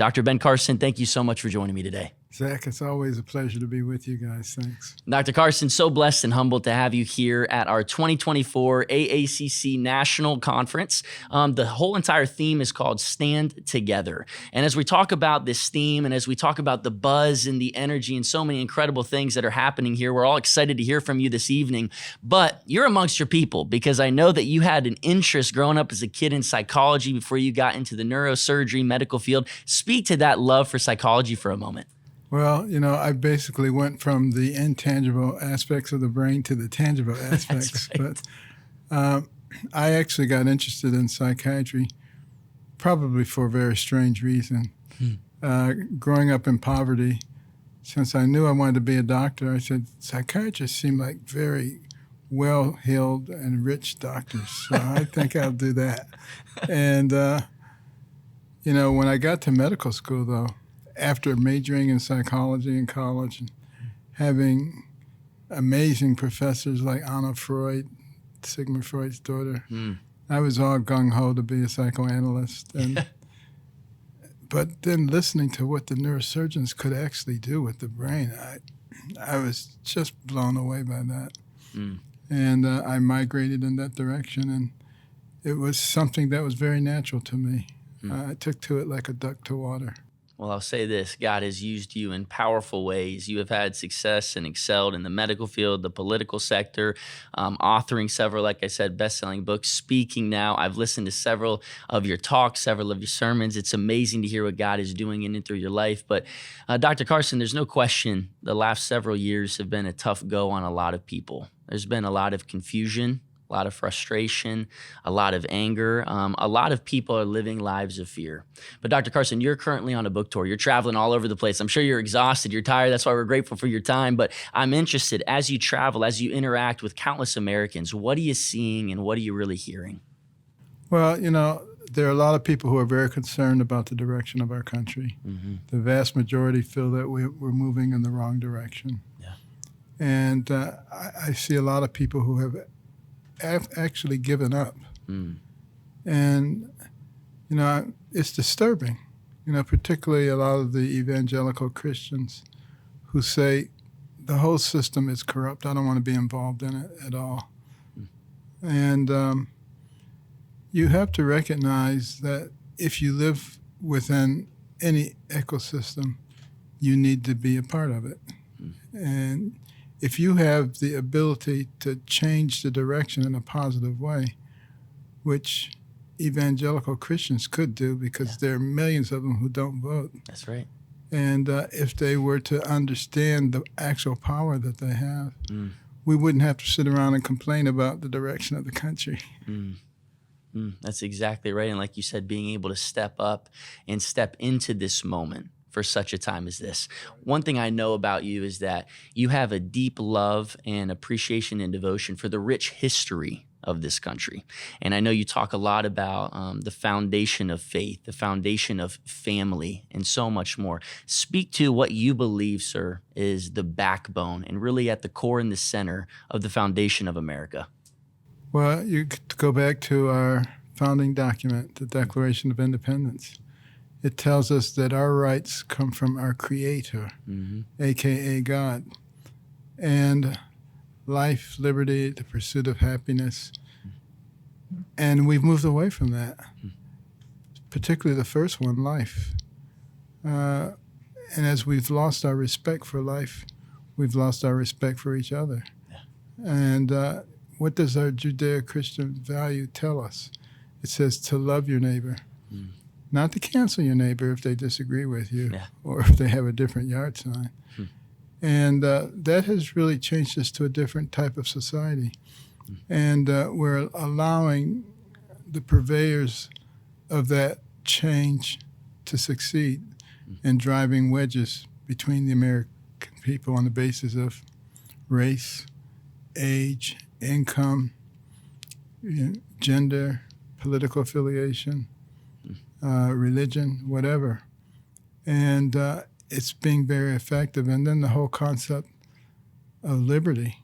Dr. Ben Carson, thank you so much for joining me today. Zach, it's always a pleasure to be with you guys. Thanks. Dr. Carson, so blessed and humbled to have you here at our 2024 AACC National Conference. The whole entire theme is called Stand Together. And as we talk about this theme and as we talk about the buzz and the energy and so many incredible things that are happening here, we're all excited to hear from you this evening. But you're amongst your people because I know that you had an interest growing up as a kid in psychology before you got into the neurosurgery medical field. Speak to that love for psychology for a moment. Well, I basically went from the intangible aspects of the brain to the tangible aspects. Right. But I actually got interested in psychiatry probably for a very strange reason. Growing up in poverty, since I knew I wanted to be a doctor, I said, psychiatrists seem like very well-heeled and rich doctors, so I think I'll do that. And, when I got to medical school, though, after majoring in psychology in college and having amazing professors like Anna Freud, Sigmund Freud's daughter, I was all gung-ho to be a psychoanalyst. But then listening to what the neurosurgeons could actually do with the brain, I was just blown away by that. And I migrated in that direction, and it was something that was very natural to me. I took to it like a duck to water. Well, I'll say this, God has used you in powerful ways. You have had success and excelled in the medical field, the political sector, authoring several, like I said, best-selling books, speaking now. I've listened to several of your talks, several of your sermons. It's amazing to hear what God is doing in and through your life. But Dr. Carson, there's no question the last several years have been a tough go on a lot of people. There's been a lot of confusion, a lot of frustration, a lot of anger. A lot of people are living lives of fear. But Dr. Carson, you're currently on a book tour. You're traveling all over the place. I'm sure you're exhausted. You're tired. That's why we're grateful for your time. But I'm interested, as you travel, as you interact with countless Americans, what are you seeing and what are you really hearing? Well, there are a lot of people who are very concerned about the direction of our country. The vast majority feel that we're moving in the wrong direction. Yeah. And I see a lot of people who have actually given up. And, it's disturbing, particularly a lot of the evangelical Christians who say the whole system is corrupt. I don't want to be involved in it at all. And you have to recognize that if you live within any ecosystem, you need to be a part of it. And if you have the ability to change the direction in a positive way, which evangelical Christians could do because there are millions of them who don't vote. That's right. And if they were to understand the actual power that they have, we wouldn't have to sit around and complain about the direction of the country. That's exactly right. And like you said, being able to step up and step into this moment for such a time as this. One thing I know about you is that you have a deep love and appreciation and devotion for the rich history of this country. And I know you talk a lot about the foundation of faith, the foundation of family, and so much more. Speak to what you believe, sir, is the backbone and really at the core and the center of the foundation of America. Well, you could go back to our founding document, the Declaration of Independence. It tells us that our rights come from our Creator, a.k.a. God. And life, liberty, the pursuit of happiness. And we've moved away from that, particularly the first one, life. And as we've lost our respect for life, we've lost our respect for each other. And what does our Judeo-Christian value tell us? It says to love your neighbor. Not to cancel your neighbor if they disagree with you or if they have a different yard sign. And that has really changed us to a different type of society. And we're allowing the purveyors of that change to succeed in driving wedges between the American people on the basis of race, age, income, gender, political affiliation, religion, whatever. And it's being very effective. And then the whole concept of liberty.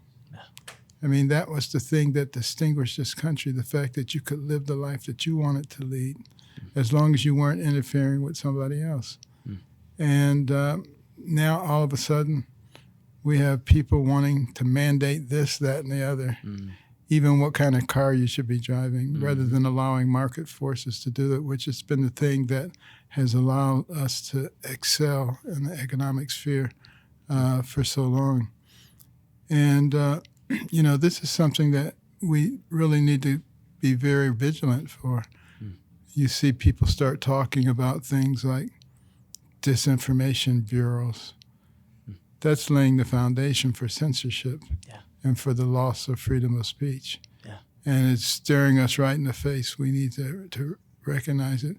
I mean, that was the thing that distinguished this country, the fact that you could live the life that you wanted to lead as long as you weren't interfering with somebody else. And now all of a sudden, we have people wanting to mandate this, that, and the other, even what kind of car you should be driving, rather than allowing market forces to do it, which has been the thing that has allowed us to excel in the economic sphere for so long. And, this is something that we really need to be very vigilant for. You see people start talking about things like disinformation bureaus. That's laying the foundation for censorship and for the loss of freedom of speech. And it's staring us right in the face. We need to recognize it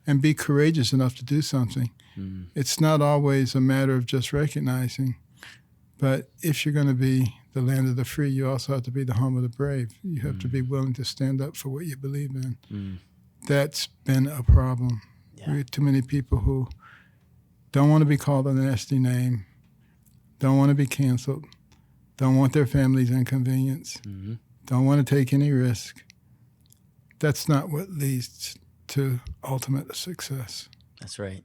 and be courageous enough to do something. It's not always a matter of just recognizing, but if you're going to be the land of the free, you also have to be the home of the brave. You have to be willing to stand up for what you believe in. That's been a problem. We have too many people who don't want to be called a nasty name, don't want to be canceled, don't want their families inconvenienced, don't want to take any risk. That's not what leads to ultimate success. That's right.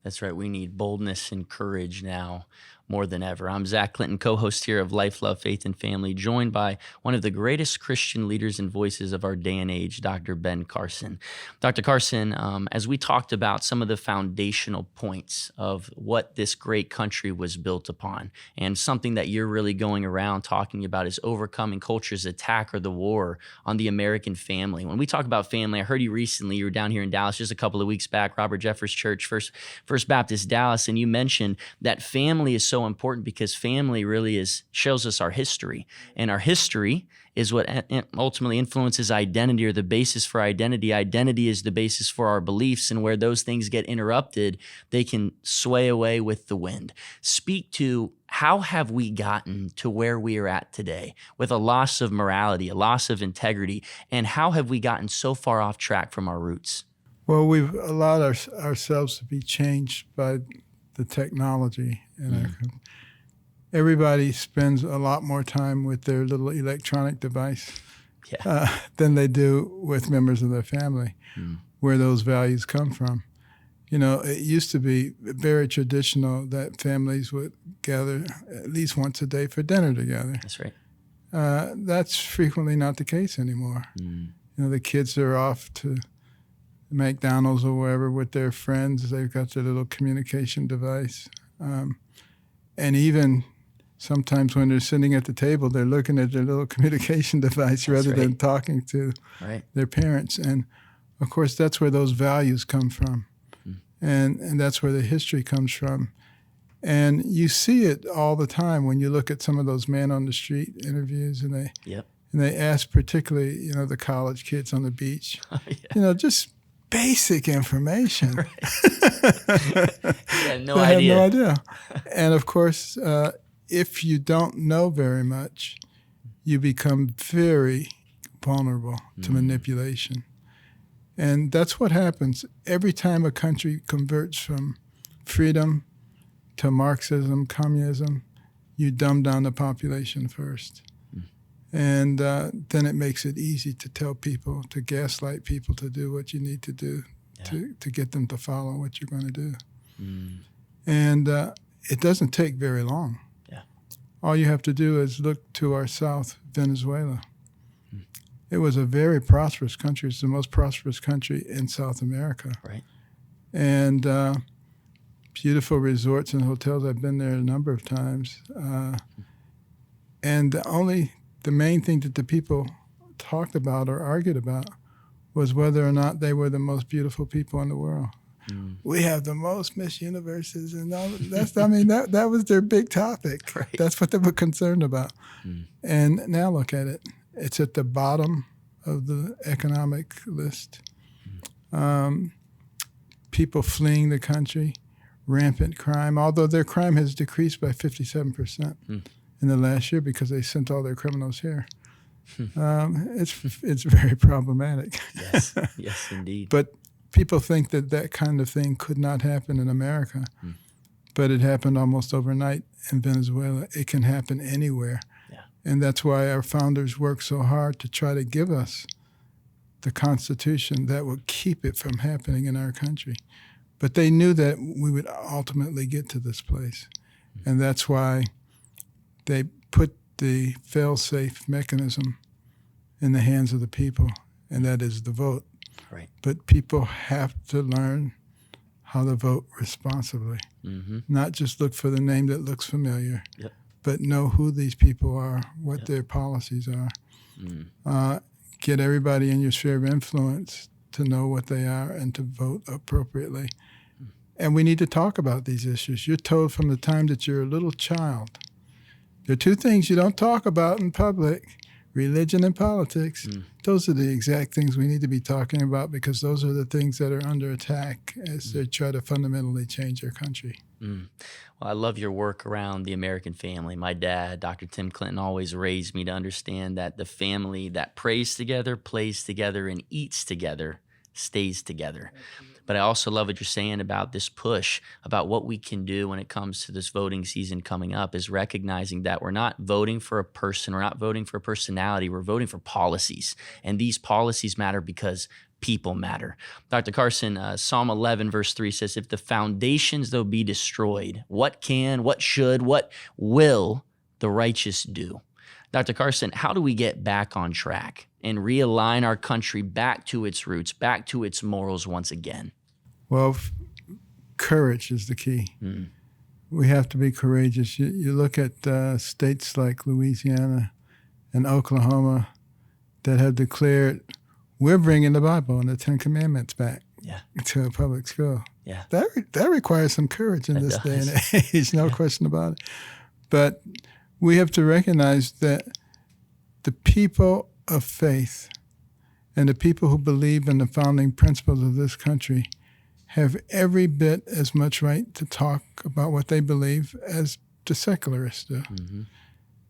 That's right. We need boldness and courage now more than ever. I'm Zach Clinton, co-host here of Life, Love, Faith, and Family, joined by one of the greatest Christian leaders and voices of our day and age, Dr. Ben Carson. Dr. Carson, as we talked about some of the foundational points of what this great country was built upon, and something that you're really going around talking about is overcoming culture's attack or the war on the American family. When we talk about family, I heard you recently, you were down here in Dallas just a couple of weeks back, Robert Jeffers Church, First Baptist Dallas, and you mentioned that family is so important because family really shows us our history, and our history is what ultimately influences identity, or the basis for identity. Identity is the basis for our beliefs, and where those things get interrupted, they can sway away with the wind. Speak to how have we gotten to where we are at today with a loss of morality, a loss of integrity, and how have we gotten so far off track from our roots? Well, we've allowed ourselves to be changed by the technology. Everybody spends a lot more time with their little electronic device than they do with members of their family, where those values come from. It used to be very traditional that families would gather at least once a day for dinner together. That's right. That's frequently not the case anymore. The kids are off to McDonald's or wherever with their friends. They've got their little communication device. And even sometimes when they're sitting at the table, they're looking at their little communication device rather than talking to their parents. And, of course, that's where those values come from. And that's where the history comes from. And you see it all the time when you look at some of those man on the street interviews, and they ask particularly, the college kids on the beach, just basic information. No they idea. have no idea. And of course, if you don't know very much, you become very vulnerable to manipulation. And that's what happens every time a country converts from freedom to Marxism, communism. You dumb down the population first. And then it makes it easy to tell people, to gaslight people to do what you need to do to get them to follow what you're going to do. And it doesn't take very long. All you have to do is look to our south, Venezuela. It was a very prosperous country. It's the most prosperous country in South America. And beautiful resorts and hotels. I've been there a number of times. And the main thing that the people talked about or argued about was whether or not they were the most beautiful people in the world. We have the most Miss Universes, and that was their big topic. That's what they were concerned about. And now look at it. It's at the bottom of the economic list. People fleeing the country, rampant crime, although their crime has decreased by 57%. In the last year because they sent all their criminals here. It's very problematic. Yes, indeed. But people think that kind of thing could not happen in America. But it happened almost overnight in Venezuela. It can happen anywhere. And that's why our founders worked so hard to try to give us the Constitution that would keep it from happening in our country. But they knew that we would ultimately get to this place. And that's why they put the fail-safe mechanism in the hands of the people, and that is the vote. Right. But people have to learn how to vote responsibly, not just look for the name that looks familiar, but know who these people are, what their policies are. Get everybody in your sphere of influence to know what they are and to vote appropriately. And we need to talk about these issues. You're told from the time that you're a little child, there are two things you don't talk about in public: religion and politics. Those are the exact things we need to be talking about, because those are the things that are under attack as they try to fundamentally change our country. Well, I love your work around the American family. My dad, Dr. Tim Clinton, always raised me to understand that the family that prays together, plays together, and eats together stays together. But I also love what you're saying about this push, about what we can do when it comes to this voting season coming up, is recognizing that we're not voting for a person, we're not voting for a personality, we're voting for policies. And these policies matter because people matter. Dr. Carson, Psalm 11 verse 3 says, if the foundations though be destroyed, what can, what should, what will the righteous do? Dr. Carson, how do we get back on track and realign our country back to its roots, back to its morals once again? Well, courage is the key. We have to be courageous. You look at states like Louisiana and Oklahoma that have declared, we're bringing the Bible and the Ten Commandments back to a public school. That requires some courage in this day and age, no question about it. But we have to recognize that the people of faith and the people who believe in the founding principles of this country have every bit as much right to talk about what they believe as the secularists do.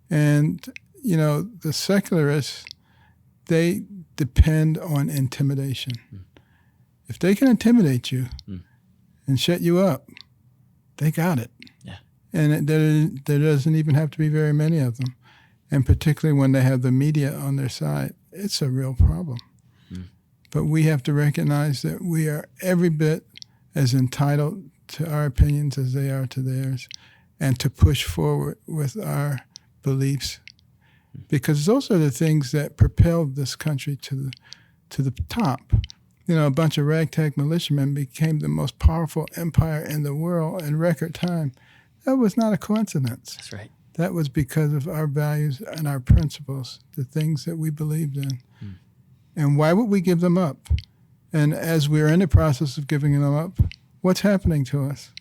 And, you know, the secularists, they depend on intimidation. If they can intimidate you and shut you up, they got it. And there doesn't even have to be very many of them. And particularly when they have the media on their side, it's a real problem. But we have to recognize that we are every bit as entitled to our opinions as they are to theirs, and to push forward with our beliefs, because those are the things that propelled this country to the top. You know, a bunch of ragtag militiamen became the most powerful empire in the world in record time. That was not a coincidence. That's right. That was because of our values and our principles, the things that we believed in. And why would we give them up? And as we're in the process of giving them up, what's happening to us?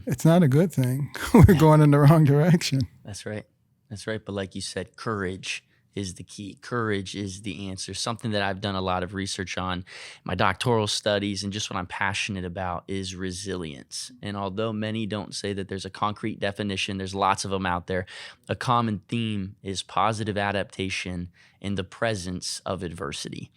It's not a good thing. We're going in the wrong direction. That's right. That's right. But like you said, courage is the key. Courage is the answer. Something that I've done a lot of research on, my doctoral studies, and just what I'm passionate about is resilience. And although many don't say that there's a concrete definition, there's lots of them out there, a common theme is positive adaptation in the presence of adversity.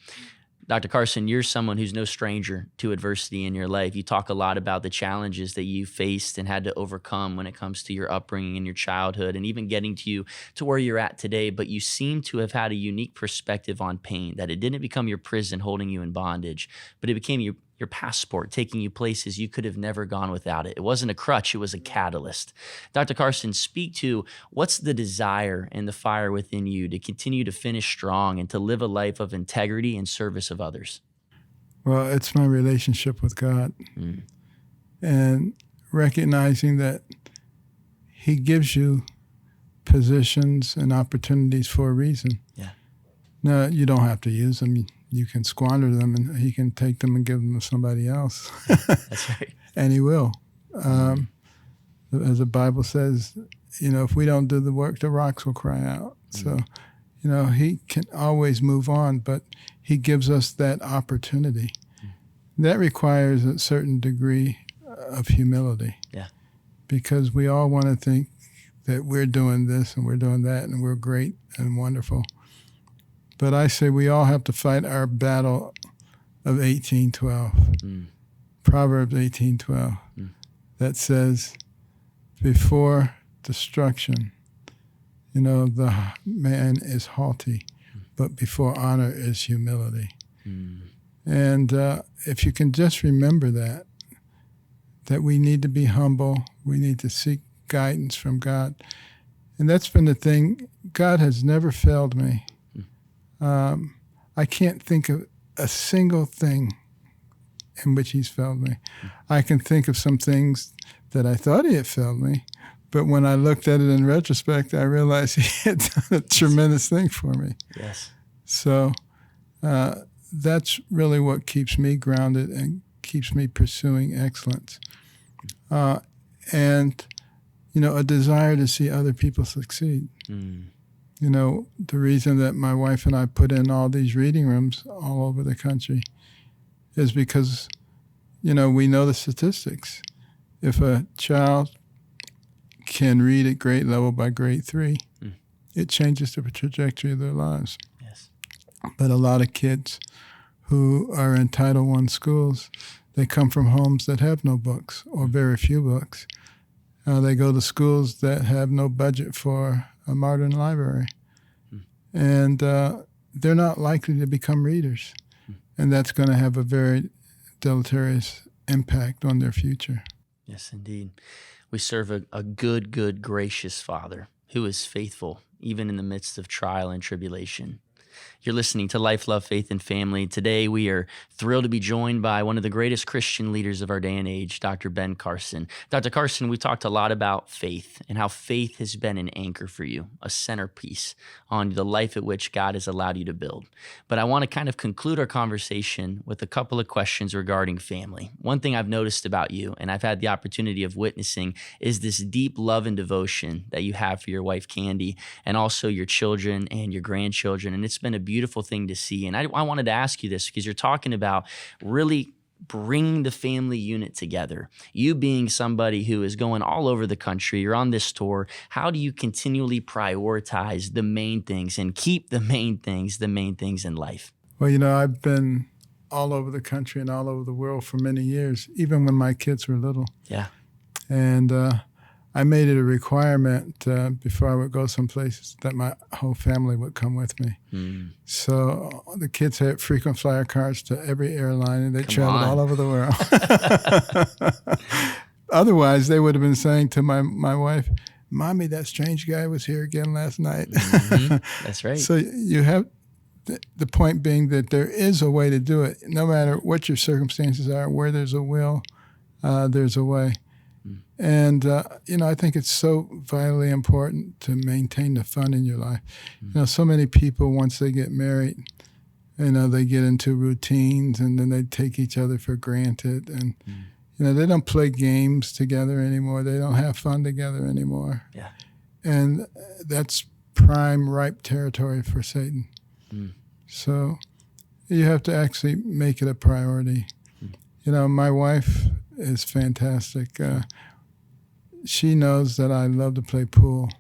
Dr. Carson, you're someone who's no stranger to adversity in your life. You talk a lot about the challenges that you faced and had to overcome when it comes to your upbringing and your childhood, and even getting to you to where you're at today. But you seem to have had a unique perspective on pain, that it didn't become your prison holding you in bondage, but it became your passport, taking you places you could have never gone without it. It wasn't a crutch, it was a catalyst. Dr. Carson, speak to what's the desire and the fire within you to continue to finish strong and to live a life of integrity and service of others? Well, it's my relationship with God, and recognizing that He gives you positions and opportunities for a reason. No, you don't have to use them. You can squander them, and He can take them and give them to somebody else. That's right. And He will. As the Bible says, you know, if we don't do the work, the rocks will cry out. So, you know, He can always move on, but He gives us that opportunity. That requires a certain degree of humility. Because we all want to think that we're doing this and we're doing that and we're great and wonderful. But I say we all have to fight our battle of 18:12. Proverbs 18:12. That says, before destruction, you know, the man is haughty, but before honor is humility. And if you can just remember that we need to be humble, we need to seek guidance from God. And that's been the thing. God has never failed me. I can't think of a single thing in which he's failed me. I can think of some things that I thought he had failed me, but when I looked at it in retrospect, I realized he had done a tremendous thing for me. Yes. So that's really what keeps me grounded and keeps me pursuing excellence. And, a desire to see other people succeed. The reason that my wife and I put in all these reading rooms all over the country is because, we know the statistics. If a child can read at grade level by grade 3, it changes the trajectory of their lives. Yes. But a lot of kids who are in Title I schools, they come from homes that have no books or very few books. They go to schools that have no budget for a modern library. And they're not likely to become readers. And that's going to have a very deleterious impact on their future. Yes, indeed. We serve a good, gracious Father who is faithful even in the midst of trial and tribulation. You're listening to Life, Love, Faith, and Family. Today, we are thrilled to be joined by one of the greatest Christian leaders of our day and age, Dr. Ben Carson. Dr. Carson, we talked a lot about faith and how faith has been an anchor for you, a centerpiece on the life at which God has allowed you to build. But I want to kind of conclude our conversation with a couple of questions regarding family. One thing I've noticed about you, and I've had the opportunity of witnessing, is this deep love and devotion that you have for your wife, Candy, and also your children and your grandchildren. And it's been a beautiful thing to see. And I wanted to ask you this because you're talking about really bringing the family unit together. You being somebody who is going all over the country, you're on this tour. How do you continually prioritize the main things and keep the main things in life? Well, I've been all over the country and all over the world for many years, even when my kids were little. Yeah. And I made it a requirement before I would go someplace that my whole family would come with me. So the kids had frequent flyer cards to every airline, and they traveled all over the world. Otherwise, they would have been saying to my wife, "Mommy, that strange guy was here again last night." That's right. So you have the point being that there is a way to do it. No matter what your circumstances are, where there's a will, there's a way. And, I think it's so vitally important to maintain the fun in your life. So many people, once they get married, they get into routines and then they take each other for granted. And, they don't play games together anymore. They don't have fun together anymore. Yeah. And that's prime, ripe territory for Satan. So you have to actually make it a priority. My wife is fantastic. She knows that I love to play pool.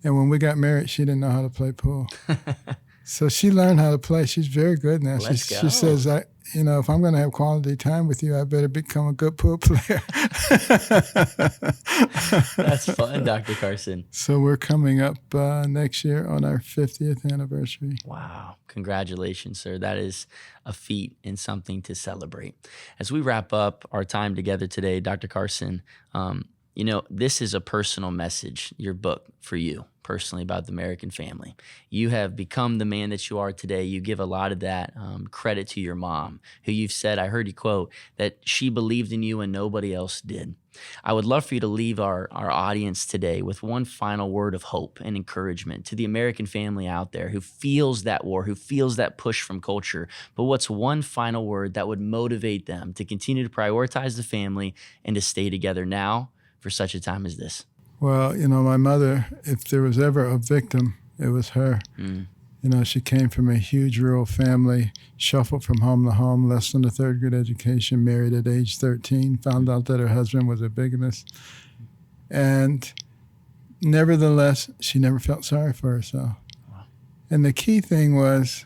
And when we got married, she didn't know how to play pool. So she learned how to play. She's very good now. She says, if I'm going to have quality time with you, I better become a good pool player. That's fun, Dr. Carson. So we're coming up next year on our 50th anniversary. Wow. Congratulations, sir. That is a feat and something to celebrate. As we wrap up our time together today, Dr. Carson, this is a personal message, your book for you personally about the American family. You have become the man that you are today. You give a lot of that credit to your mom, who you've said, I heard you quote, that she believed in you and nobody else did. I would love for you to leave our audience today with one final word of hope and encouragement to the American family out there who feels that war, who feels that push from culture. But what's one final word that would motivate them to continue to prioritize the family and to stay together now for such a time as this? Well, my mother, if there was ever a victim, it was her. She came from a huge rural family, shuffled from home to home, less than a third grade education, married at age 13, found out that her husband was a bigamist. And nevertheless, she never felt sorry for herself. Wow. And the key thing was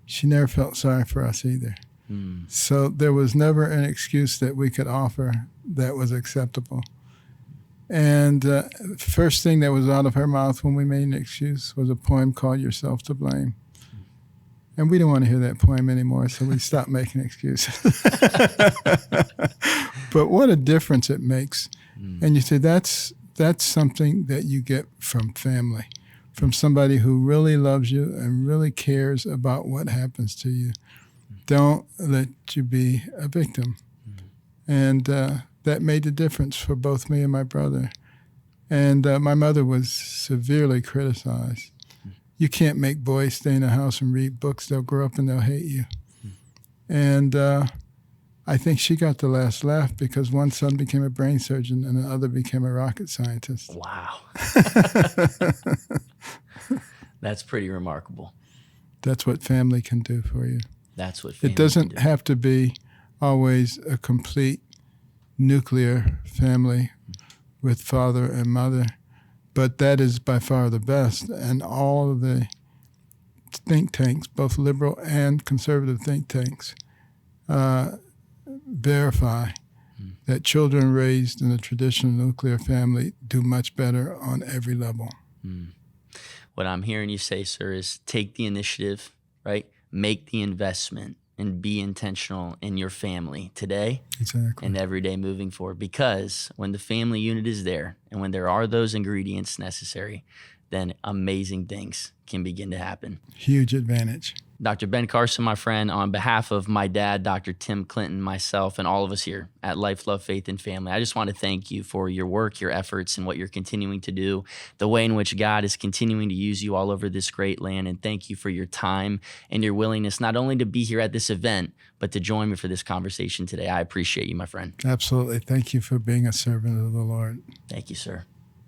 she never felt sorry for us either. So there was never an excuse that we could offer that was acceptable. And the first thing that was out of her mouth when we made an excuse was a poem called Yourself to Blame. And we don't want to hear that poem anymore, so we stopped making excuses. But what a difference it makes. And you say that's something that you get from family, from somebody who really loves you and really cares about what happens to you. Don't let you be a victim. And that made the difference for both me and my brother. And my mother was severely criticized. You can't make boys stay in the house and read books. They'll grow up and they'll hate you. And I think she got the last laugh because one son became a brain surgeon and the other became a rocket scientist. Wow. That's pretty remarkable. That's what family can do for you. That's what family It doesn't can do. have to be always a complete nuclear family with father and mother, but that is by far the best. And all of the think tanks, both liberal and conservative think tanks, verify that children raised in a traditional nuclear family do much better on every level. What I'm hearing you say, sir, is take the initiative, right? Make the investment and be intentional in your family today and every day moving forward. Because when the family unit is there and when there are those ingredients necessary, then amazing things can begin to happen. Huge advantage. Dr. Ben Carson, my friend, on behalf of my dad, Dr. Tim Clinton, myself, and all of us here at Life, Love, Faith, and Family, I just want to thank you for your work, your efforts, and what you're continuing to do, the way in which God is continuing to use you all over this great land. And thank you for your time and your willingness not only to be here at this event, but to join me for this conversation today. I appreciate you, my friend. Absolutely. Thank you for being a servant of the Lord. Thank you, sir.